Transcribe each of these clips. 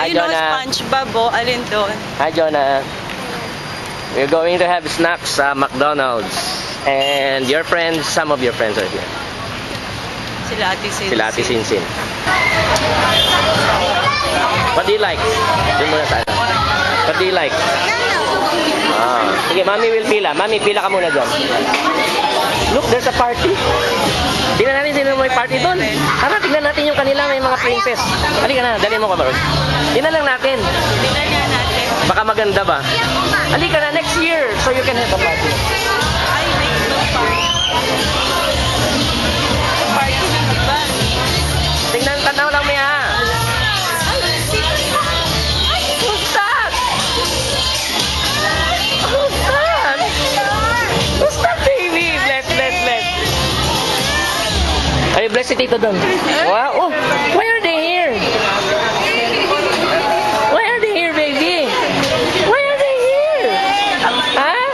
Hi, You know Jonah. SpongeBob, oh, alin doon? Hi, Jonah. We're going to have snacks sa McDonald's. And your friends, some of your friends are here. Sila Ate Sinsin. Sila Ate Sinsin. What do you like? Doon muna tayo. What do you like? Sige, Mami will pila. Mami, pila ka muna dyan. Look, there's a party. Tingnan natin sino may party doon. Tara, tingnan natin yung kanila, may mga princess. Halika na, dali mo ka, Maros. Tingnan lang natin. Tingnan nga natin. Baka maganda ba? Halika na, next year, so you can have a party. Ay, may party. Party ng iba. Tingnan, tanaw lang mo yan. Who's that? Who's that? Who's that, baby? Bless, bless, bless. Ay, bless si Tito doon. Wow. Oh, why are they here? Why are they here, baby? Why are they here? Huh?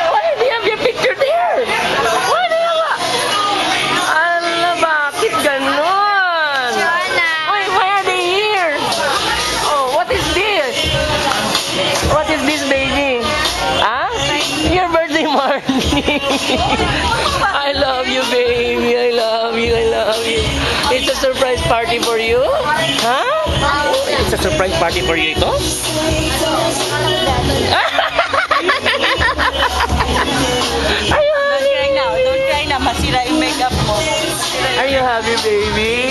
Why do you have your picture there? Why do you have? Ala, bakit ganon? Why are they here? Oh, what is this? What is this, baby? Huh? Your birthday morning. I love you, baby. I love you. I love you. It's a surprise party for you? Huh? It's a surprise party for you ito? Are you Don't cry happy? na. Don't cry na. Masira yung makeup mo. Are you happy, baby?